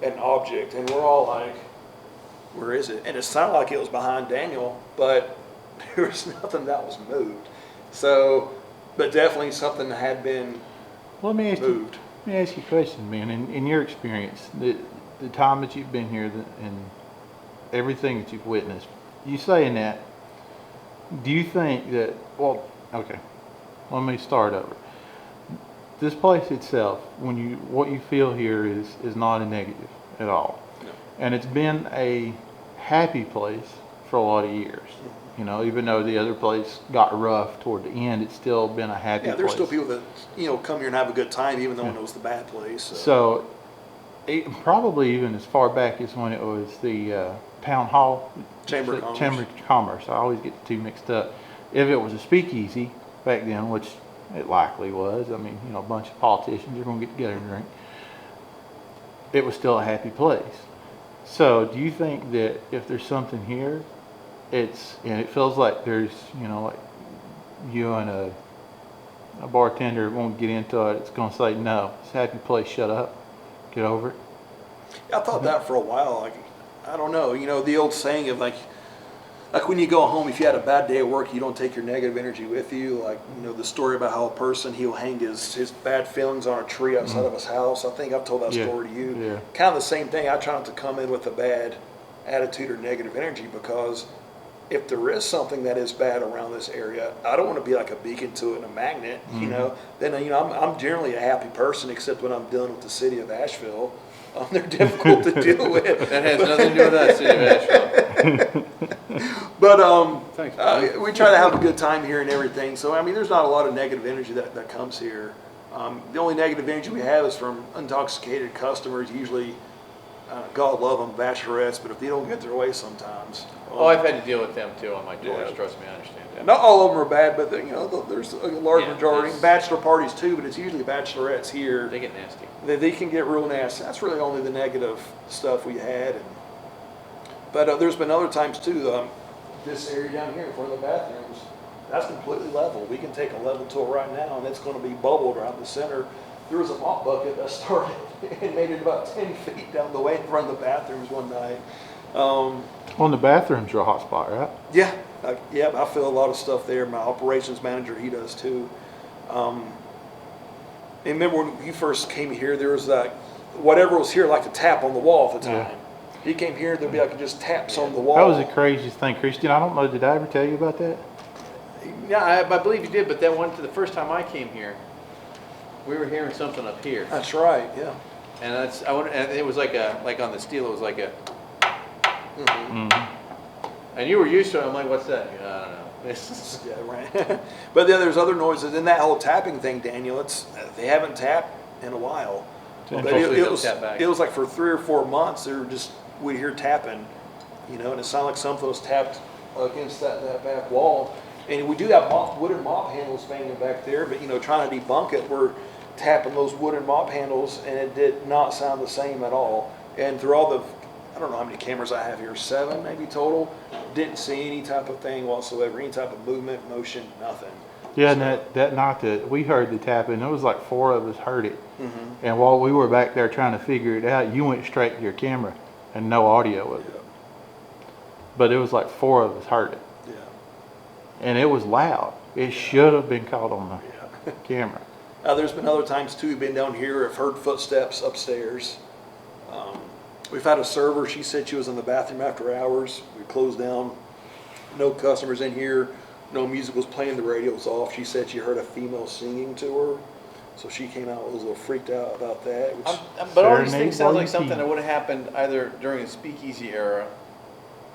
an object, and we're all like, where is it? And it sounded like it was behind Daniel, but there was nothing that was moved. So, but definitely something had been Let me ask moved. you a question, man. In your experience, the time that you've been here and everything that you've witnessed, you saying that, do you think that, well, okay, let me start over. This place itself, what you feel here is not a negative at all. No. And it's been a happy place for a lot of years. Even though the other place got rough toward the end, it's still been a happy place. Yeah, there's still people that, come here and have a good time, even though it was the bad place. So probably even as far back as when it was the Town Hall Chamber of Commerce. Chamber of Commerce. I always get the two mixed up. If it was a speakeasy back then, which it likely was, I mean, a bunch of politicians are going to get together and drink, it was still a happy place. So do you think that if there's something here, and it feels like there's, like you and a bartender won't get into it, it's going to say, no, it's a happy place, shut up, get over it? I thought that for a while. Like, I don't know. The old saying of like when you go home, if you had a bad day at work, you don't take your negative energy with you. Like, the story about how a person, he'll hang his bad feelings on a tree outside of his house. I think I've told that story to you. Yeah. Kind of the same thing. I try not to come in with a bad attitude or negative energy, because if there is something that is bad around this area, I don't want to be like a beacon to it and a magnet, Then, I'm generally a happy person, except when I'm dealing with the city of Asheville. They're difficult to deal with. That has nothing to do with us, City of Asheville. But Thanks, we try to have a good time here and everything. So, there's not a lot of negative energy that comes here. The only negative energy we have is from intoxicated customers, usually, God love them, bachelorettes, but if they don't get their way sometimes. Oh, I've had to deal with them too on my tours. Yeah. Trust me, I understand that. Not all of them are bad, but there's a large Yeah, majority. there's- Bachelor parties too, but it's usually bachelorettes here. They get nasty. They can get real nasty. That's really only the negative stuff we had. But there's been other times too. This area down here in front of the bathrooms, that's completely level. We can take a level tour right now, and it's going to be bubbled around the center. There was a mop bucket that started and made it about 10 feet down the way in front of the bathrooms one night. Well, the bathrooms are a hot spot, right? Yeah, I feel a lot of stuff there. My operations manager, he does too. And remember when you first came here, there was whatever was here, like a tap on the wall at the time. Yeah. He came here, there'd be like just taps on the wall. That was the craziest thing, Christian. I don't know, did I ever tell you about that? Yeah, I believe you did, but that one to the first time I came here, we were hearing something up here, That's right, yeah. and and it was like on the steel, it was like a, and you were used to it. I'm like, what's that? I don't know. It's Yeah, right. But then there's other noises. In that whole tapping thing, Daniel, they haven't tapped in a while. But Hopefully they'll tap back. it was like for 3 or 4 months, we'd hear tapping, and it sounded like something was tapped against that back wall. And we do have wooden mop handles hanging back there, but trying to debunk it, we're tapping those wooden mop handles, and it did not sound the same at all. And through all I don't know how many cameras I have here, 7 maybe total, didn't see any type of thing whatsoever, any type of movement, motion, nothing. Yeah, and that night that we heard the tapping, there was like 4 of us heard it. Mm-hmm. And while we were back there trying to figure it out, you went straight to your camera and no audio of it. But it was like 4 of us heard it. Yeah. And it was loud. It should have been caught on the camera. There's been other times too, we've been down here, I've heard footsteps upstairs. We've had a server, she said she was in the bathroom after hours. We closed down, no customers in here, no music was playing, the radio was off. She said she heard a female singing to her. So she came out, was a little freaked out about that. But all these Serenade things sound like Whitey. something that would have happened either during the speakeasy era,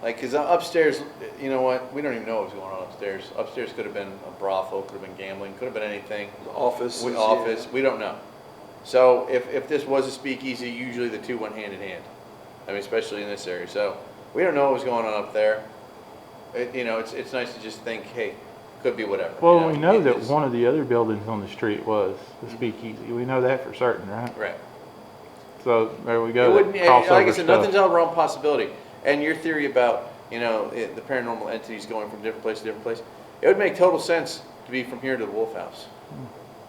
like, because upstairs, you know what, we don't even know what was going on upstairs. Upstairs could have been a brothel, could have been gambling, could have been anything. Office. We don't know. So if this was a speakeasy, usually the two went hand in hand. I mean, especially in this area. So we don't know what was going on up there. It's nice to just think, hey, could be whatever. Well, we know that one of the other buildings on the street was the speakeasy. We know that for certain, right? Right. So there we It go. wouldn't, that crossover like I said, stuff. nothing's out of the realm of possibility. And your theory about, the paranormal entities going from different place to different place, it would make total sense to be from here to the Wolf House.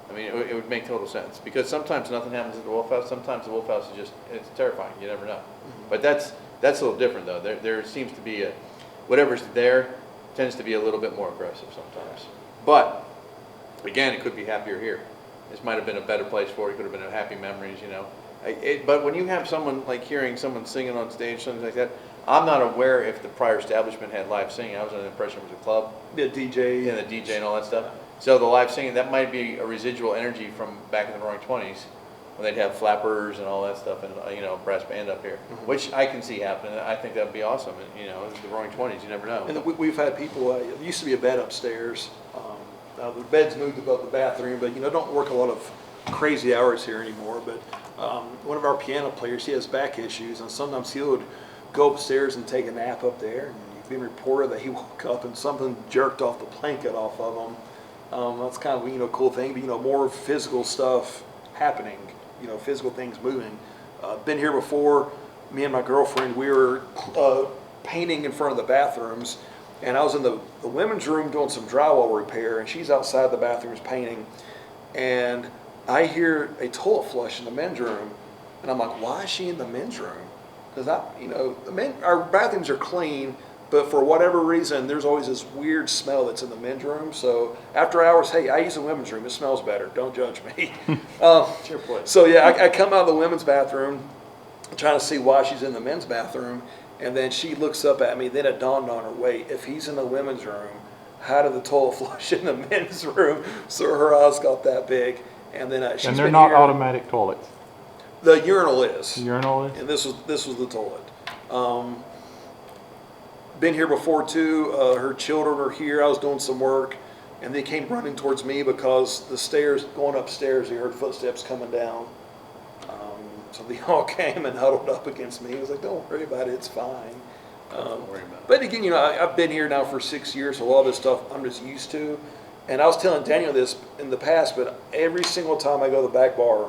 I mean, it would make total sense. Because sometimes nothing happens at the Wolf House. Sometimes the Wolf House is it's terrifying. You never know. But that's a little different, though. There seems to be whatever's there tends to be a little bit more aggressive sometimes. But, again, it could be happier here. This might have been a better place for it. It could have been a happy memories, But when you have someone, like hearing someone singing on stage, something like that, I'm not aware if the prior establishment had live singing. I was under the impression it was a club. Yeah, DJ. Yeah, the DJ and all that stuff. So the live singing, that might be a residual energy from back in the Roaring '20s when they'd have flappers and all that stuff and, brass band up here, which I can see happening. I think that'd be awesome. And, the Roaring '20s, you never know. And we've had people, there used to be a bed upstairs. Now the bed's moved above the bathroom, but don't work a lot of crazy hours here anymore. But one of our piano players, he has back issues, and sometimes he would go upstairs and take a nap up there. And it's been reported that he woke up and something jerked off the blanket off of him. That's kind of a cool thing, but more physical stuff happening, physical things moving. Been here before. Me and my girlfriend, we were painting in front of the bathrooms, and I was in the women's room doing some drywall repair, and she's outside the bathrooms painting, and I hear a toilet flush in the men's room, and I'm like, why is she in the men's room? Because our bathrooms are clean, but for whatever reason, there's always this weird smell that's in the men's room. So after hours, hey, I use the women's room. It smells better. Don't judge me. It's your place. So yeah, I come out of the women's bathroom, trying to see why she's in the men's bathroom, and then she looks up at me. Then it dawned on her, wait, if he's in the women's room, how did the toilet flush in the men's room? So her eyes got that big, and then she's And they're been not here. automatic toilets. The urinal is. The urinal is? And this was the toilet. Been here before too. Her children are here. I was doing some work, and they came running towards me because the stairs, going upstairs, they heard footsteps coming down. So they all came and huddled up against me. I was like, don't worry about it. It's fine. Don't worry about it. But again, I've been here now for 6 years, so a lot of this stuff I'm just used to. And I was telling Daniel this in the past, but every single time I go to the back bar,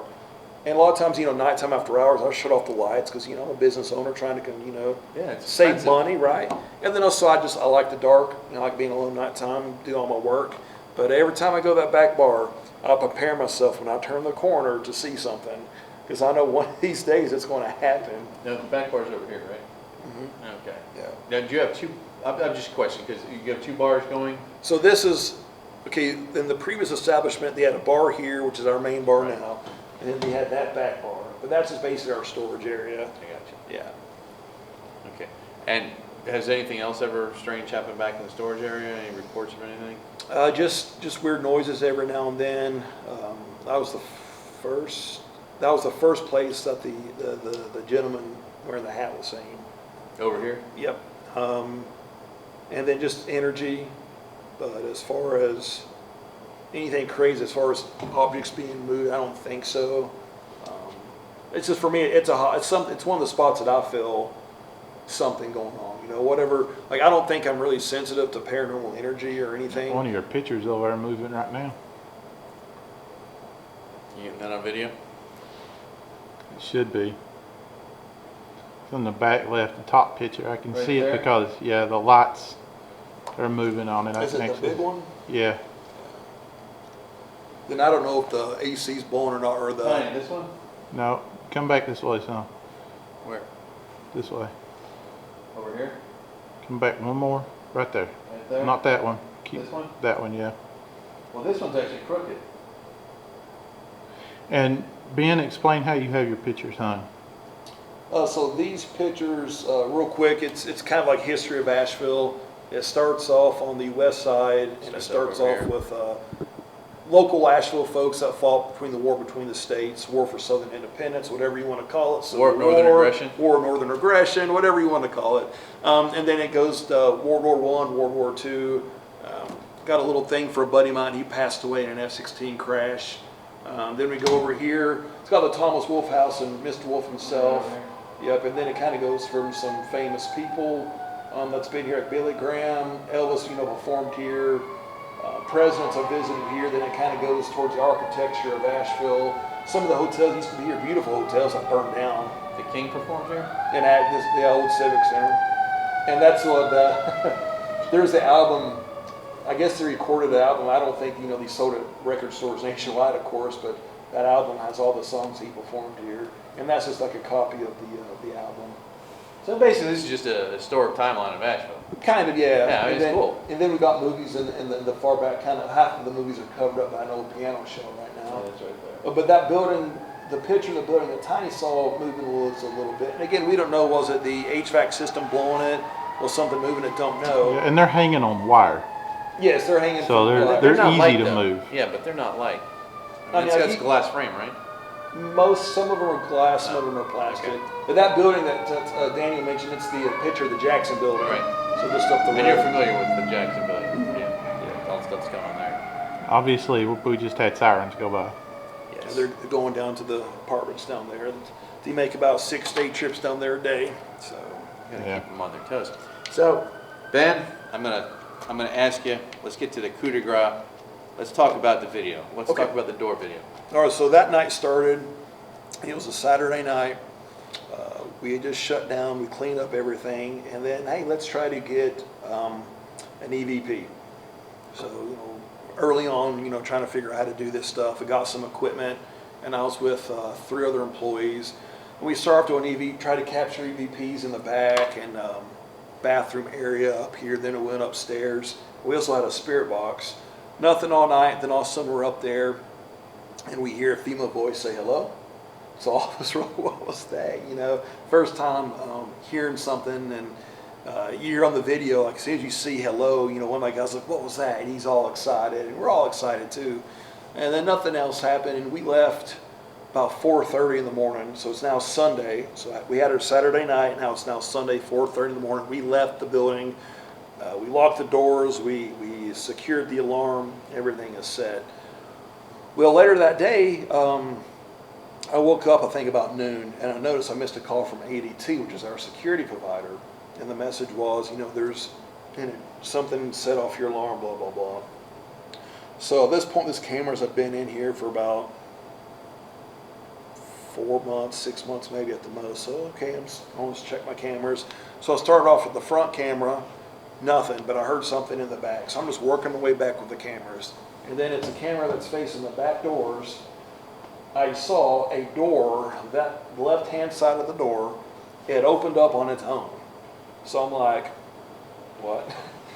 and a lot of times, nighttime after hours, I shut off the lights because, I'm a business owner trying to, it's save expensive. money, right? And then also I like the dark, I like being alone nighttime, do all my work. But every time I go to that back bar, I prepare myself when I turn the corner to see something because I know one of these days it's going to happen. Now, the back bar's over here, right? Mm-hmm. Okay. Yeah. Now, do you have two, I'm just questioning, because you have two bars going? So this is, okay, in the previous establishment, they had a bar here, which is our main bar now, and then they had that back bar. But that's just basically our storage area. I got you. Yeah. Okay. And has anything else ever strange happened back in the storage area? Any reports of anything? Just weird noises every now and then. That was the first place that the gentleman wearing the hat was seen. Over here? Yep. And then just energy. But as far as anything crazy, as far as objects being moved, I don't think so. It's just for me, it's one of the spots that I feel something going on. Whatever. Like I don't think I'm really sensitive to paranormal energy or anything. One of your pictures over there moving right now. You getting that on video? It should be. It's on the back left, the top picture. I can Right see there? it because, the lights are moving on it. Is it the big one? Yeah. Then I don't know if the AC's blowing or not, or the. Fine, this one? No, come back this way, son. Where? This way. Over here? Come back one more. Right there. Right there? Not that one. Keep This one? that one, yeah. Well, this one's actually crooked. And Ben, explain how you have your pictures hung. So these pictures, real quick, it's kind of like history of Asheville. It starts off on the west side, and it starts over off here. with local Asheville folks that fought between the war between the states, war for Southern independence, whatever you want to call it. Civil War of Northern Aggression. War of Northern Aggression, whatever you want to call it. And then it goes to World War I, World War II. Got a little thing for a buddy of mine. He passed away in an F-16 crash. Then we go over here. It's got the Thomas Wolfe House and Mr. Wolfe himself. Yep, and then it kind of goes from some famous people that's been here, like Billy Graham, Elvis, performed here. Presidents have visited here. Then it kind of goes towards the architecture of Asheville. Some of the hotels used to be here, beautiful hotels that burned down. The King performed here? And at the old Civic Center. And that's what there's the album. I guess they recorded the album. I don't think, they sold it at record stores nationwide, of course, but that album has all the songs he performed here. And that's just like a copy of the album. So basically, this is just a historic timeline of Asheville. Kind of, yeah. Yeah, I mean, and it's cool. And then we got movies in the far back, kind of half of the movies are covered up by an old piano show right now. That's right there. But that building, the picture of the building that Tiny saw moving the woods a little bit. And again, we don't know, was it the HVAC system blowing it? Was something moving it? Don't know. Yeah, and they're hanging on wire. Yes, they're hanging. So from they're not easy light, to though. move. Yeah, but they're not light. I mean, It's glass frame, right? some of them are glass, some of them are plastic. Okay. But that building that Daniel mentioned, it's the picture of the Jackson building. Right. So just up the road. And you're familiar with the Jackson building? Yeah. All the stuff's going on there. Obviously, we just had sirens go by. And Yes. they're going down to the apartments down there. They make about 6 day trips down there a day. So Gotta Yeah. keep them on their toes. So, Ben, I'm gonna ask you. Let's get to the coup de grace. Let's talk about the video. Let's Okay. talk about the door video. all right, so that night started. It was a Saturday night. We had just shut down. We cleaned up everything, and then hey, let's try to get an EVP. So early on, trying to figure out how to do this stuff. We got some equipment, and I was with 3 other employees. And we started doing try to capture EVPs in the back and bathroom area up here. Then it went upstairs. We also had a spirit box. Nothing all night. Then all of a sudden we're up there, and we hear a female voice say hello. So all of us were like, what was that? First time hearing something, and you hear on the video, like as soon as you see hello, one of my guys like, what was that? And he's all excited, and we're all excited too. And then nothing else happened, and we left about 4:30 in the morning. So it's now Sunday. So we had our Saturday night. Now it's now Sunday, 4:30 in the morning. We left the building. We locked the doors. We secured the alarm. Everything is set. Well, later that day, I woke up, I think about noon, and I noticed I missed a call from ADT, which is our security provider. And the message was, there's something set off your alarm, blah, blah, blah. So at this point, these cameras have been in here for about 4 months, 6 months maybe at the most. So, okay, I want to check my cameras. So I started off with the front camera, nothing, but I heard something in the back. So I'm just working my way back with the cameras. And then it's a camera that's facing the back doors. I saw a door, that left-hand side of the door, it opened up on its own. So I'm like, what?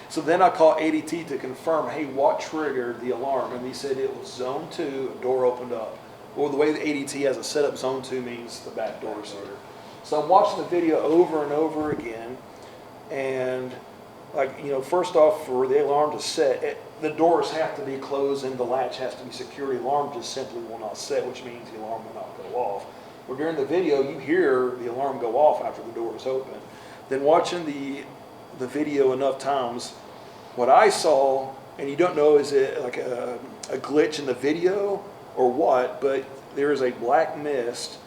So then I called ADT to confirm, hey, what triggered the alarm? And he said it was zone 2, a door opened up. Well, the way the ADT has it set up, zone 2 means the back door is here. So I'm watching the video over and over again, and first off, for the alarm to set, the doors have to be closed and the latch has to be secure. The alarm just simply will not set, which means the alarm will not go off. Well, during the video, you hear the alarm go off after the door is open. Then watching the video enough times, what I saw, and you don't know, is it like a glitch in the video or what, but there is a black mist.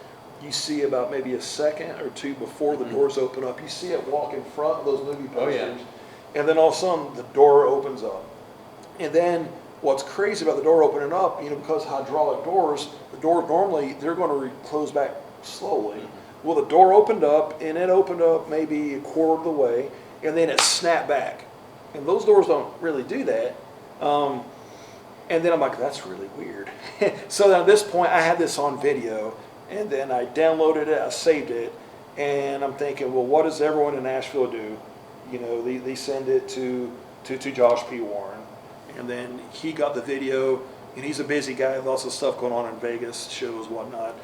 You see about maybe a second or 2 before the doors open up. You see it walk in front of those movie posters. Oh, yeah. And then all of a sudden, the door opens up. And then what's crazy about the door opening up, because hydraulic doors, the door normally, they're going to close back slowly. Well, the door opened up, and it opened up maybe a quarter of the way, and then it snapped back. And those doors don't really do that. And then I'm like, that's really weird. So at this point, I had this on video, and then I downloaded it, I saved it, And I'm thinking, well, what does everyone in Asheville do? You know, they send it to Josh P. Warren. And then he got the video, and he's a busy guy, lots of stuff going on in Vegas, shows, whatnot.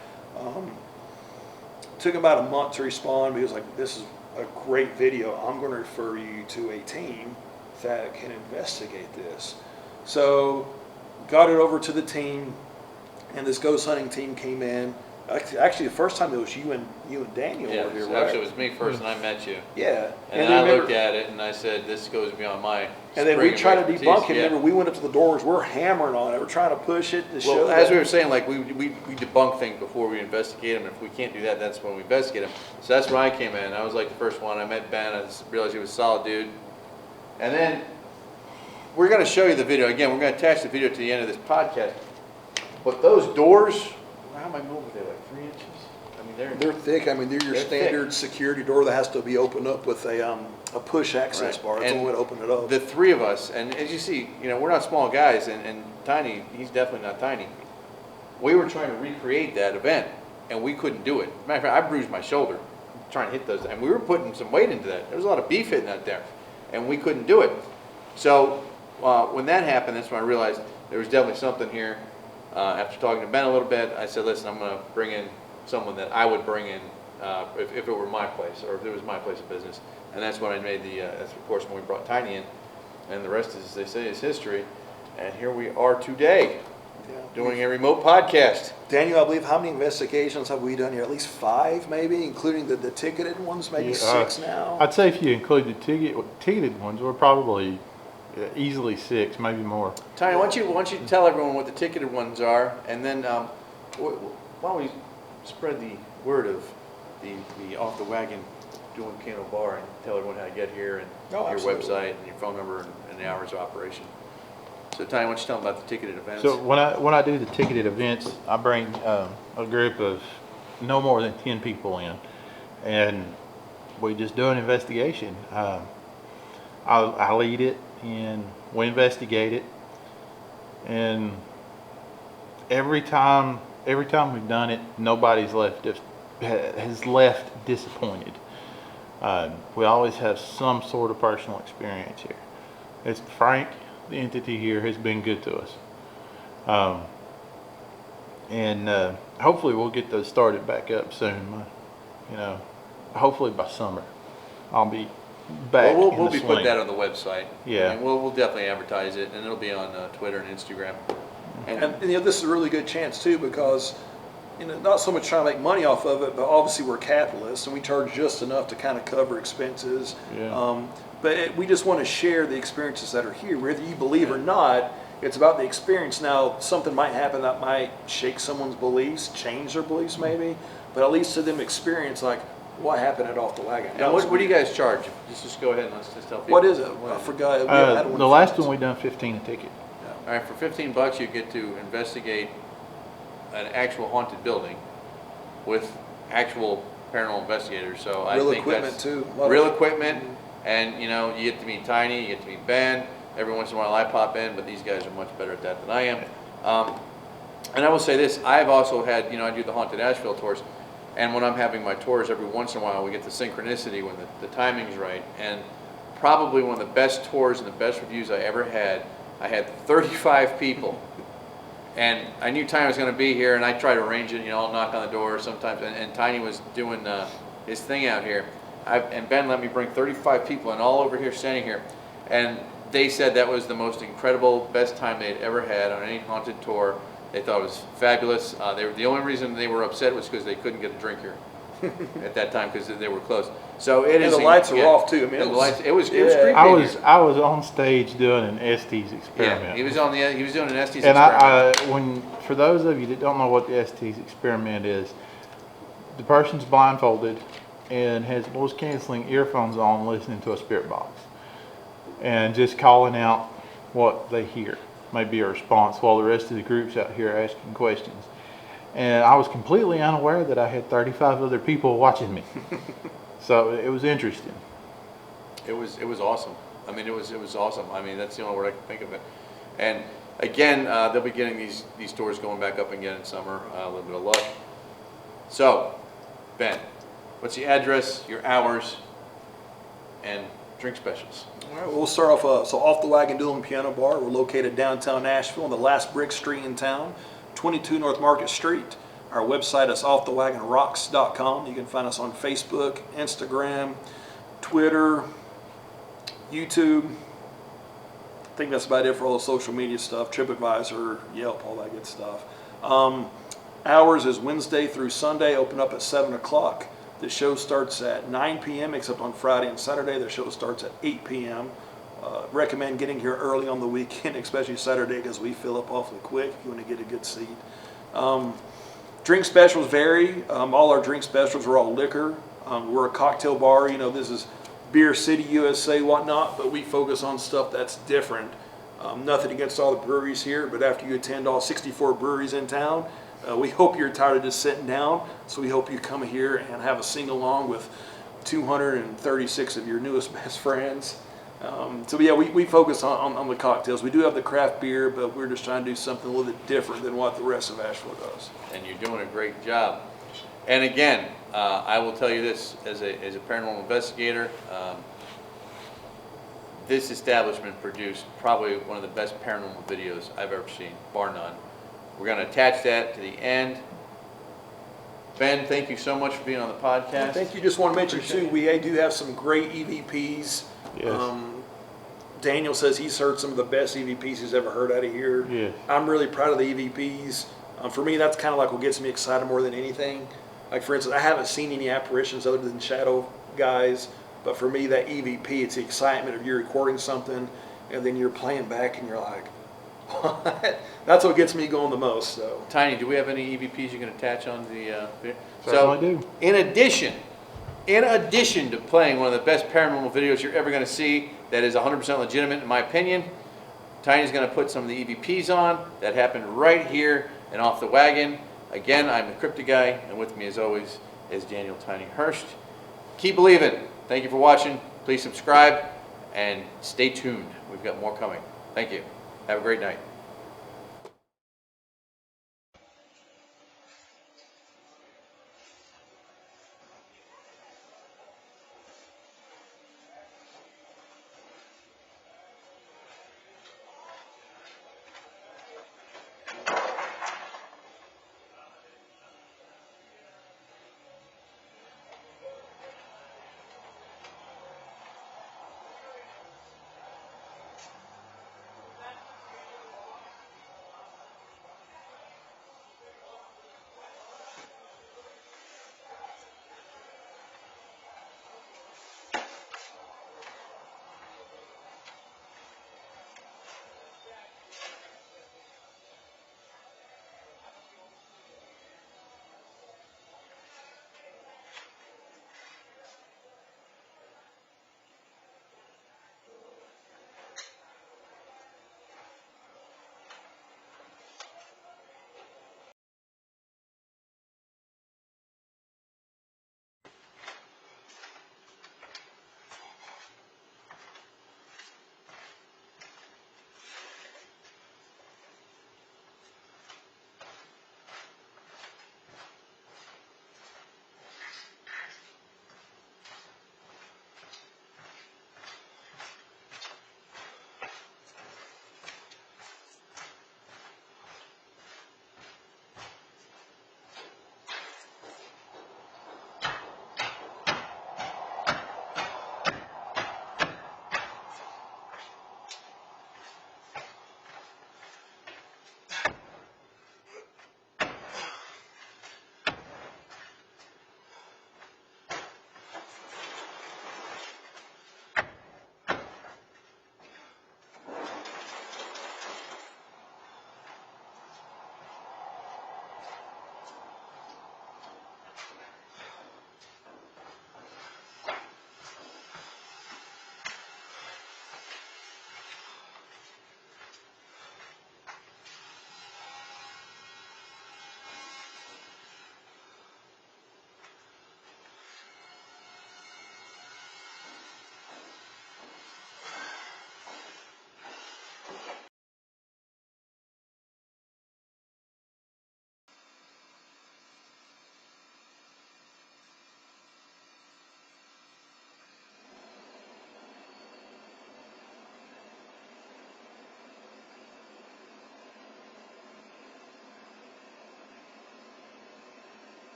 Took him about a month to respond, but he was like, this is a great video. I'm going to refer you to a team that can investigate this. So got it over to the team, and this ghost hunting team came in. Actually, the first time it was you and Daniel Yeah, over here, so right? actually it was me first, and I met you. Yeah. And then I looked at it, and I said, this goes beyond my and then we tried to expertise. debunk it. Yeah. Remember, we went up to the doors. We're hammering on it. We're trying to push it to show Well, as that. we were saying, like, we debunk things before we investigate them. If we can't do that, that's when we investigate them. So that's when I came in. I was like the first one. I met Ben. I just realized he was a solid dude. And then we're going to show you the video. Again, we're going to attach the video to the end of this podcast. But those doors, how am I moving? They're like 3 inches? I mean, They're thick. I mean, they're your standard security door that has to be opened up with a push access Right. bar. It's the only way to open it up. the three of us, and as you see, you know, we're not small guys, and Tiny, he's definitely not tiny. We were trying to recreate that event, and we couldn't do it. Matter of fact, I bruised my shoulder trying to hit those, and we were putting some weight into that. There was a lot of beef hitting out there, and we couldn't do it. So when that happened, that's when I realized there was definitely something here. After talking to Ben a little bit, I said, listen, I'm going to bring in someone that I would bring in if it were my place, or if it was my place of business. And that's when I made that's of course when we brought Tiny in. And the rest, as they say, is history. And here we are today, doing a remote podcast. Daniel, I believe, how many investigations have we done here? At least 5, maybe, including the ticketed ones, maybe 6 now? I'd say if you include the ticketed ones, we're probably easily 6, maybe more. Tiny, why don't you tell everyone what the ticketed ones are, and then why don't we spread the word of the Off the Wagon Dueling Piano Bar and tell everyone how to get here, and your absolutely. website and your phone number and the hours of operation. So Tiny, why don't you tell them about the ticketed events? So when I do the ticketed events, I bring a group of no more than 10 people in, and we just do an investigation. I lead it, and we investigate it, and every time we've done it, nobody's has left disappointed. We always have some sort of personal experience here. It's Frank, the entity here, has been good to us. And hopefully we'll get those started back up soon. You know, hopefully by summer I'll be back. Well, in we'll the be swing. putting that on the website. Yeah. And we'll definitely advertise it, and it'll be on Twitter and Instagram. And you know, this is a really good chance too, because you know, not so much trying to make money off of it, but obviously we're capitalists and we charge just enough to kind of cover expenses. Yeah. But we just want to share the experiences that are here, whether you believe or not. It's about the experience. Now, something might happen that might shake someone's beliefs, change their beliefs maybe, but at least to them experience like what happened at Off the Wagon. And what do you guys charge? Just go ahead and let's just tell people. What is it? I forgot. We haven't had one The last one we done 15 a ticket. All right, for $15 you get to investigate an actual haunted building with actual paranormal investigators. So I Real think equipment that's too. real equipment, and you know, you get to meet Tiny, you get to meet Ben. Every once in a while I pop in, but these guys are much better at that than I am. And I will say this, I've also had, you know, I do the Haunted Asheville tours, and when I'm having my tours, every once in a while we get the synchronicity when the timing's right. And probably one of the best tours and the best reviews I ever had, I had 35 people. And I knew Tiny was going to be here, and I tried to arrange it, you know, I'll knock on the door sometimes, and Tiny was doing his thing out here. And Ben let me bring 35 people in all over here, standing here, and they said that was the most incredible, best time they'd ever had on any haunted tour. They thought it was fabulous. The only reason they were upset was because they couldn't get a drink here at that time because they were closed. So it is. And the lights are off too. I mean, it was creepy. I was on stage doing an Estes experiment. Yeah, he was doing an Estes and experiment. For those of you that don't know what the Estes experiment is, the person's blindfolded and has noise canceling earphones on, listening to a spirit box, and just calling out what they hear. Maybe a response while the rest of the group's out here asking questions. And I was completely unaware that I had 35 other people watching me. So it was interesting. It was awesome. I mean, it was awesome. I mean, that's the only word I can think of it. And again, they'll be getting these tours going back up again in summer. A little bit of luck. So, Ben, What's the address, your hours, and drink specials? All right, we'll start off, so Off the Wagon Dueling Piano Bar. We're located downtown Asheville on the last brick street in town, 22 North Market Street. Our website is offthewagonrocks.com. You can find us on Facebook, Instagram, Twitter, YouTube. I think that's about it for all the social media stuff. TripAdvisor, Yelp, all that good stuff. Hours is Wednesday through Sunday, open up at 7 o'clock. The show starts at 9 p.m. except on Friday and Saturday. The show starts at 8 p.m. Recommend getting here early on the weekend, especially Saturday, because we fill up awfully quick if you want to get a good seat. Drink specials vary. All our drink specials are all liquor. We're a cocktail bar. You know, this is Beer City, USA, whatnot, but we focus on stuff that's different. Nothing against all the breweries here, but after you attend all 64 breweries in town, we hope you're tired of just sitting down, so we hope you come here and have a sing-along with 236 of your newest best friends. So yeah, we focus on the cocktails. We do have the craft beer, but we're just trying to do something a little bit different than what the rest of Asheville does. And you're doing a great job. And again, I will tell you this, as a paranormal investigator, this establishment produced probably one of the best paranormal videos I've ever seen, bar none. We're going to attach that to the end. Ben, thank you so much for being on the podcast. Thank you. Just want to mention too, we do have some great EVPs. Yes. Daniel says he's heard some of the best EVPs he's ever heard out of here. Yes. I'm really proud of the EVPs. For me, that's kind of like what gets me excited more than anything. Like for instance, I haven't seen any apparitions other than shadow guys, but for me, that EVP, it's the excitement of you recording something and then you're playing back and you're like, what? That's what gets me going the most. So, Tiny, do we have any EVPs you can attach on the video? Certainly do. In addition to playing one of the best paranormal videos you're ever going to see, that is 100% legitimate in my opinion, Tiny's going to put some of the EVPs on that happened right here and Off the Wagon. Again, I'm the Cryptid guy, and with me as always is Daniel Tiny Hurst. Keep believing. Thank you for watching. Please subscribe and stay tuned. We've got more coming. Thank you. Have a great night.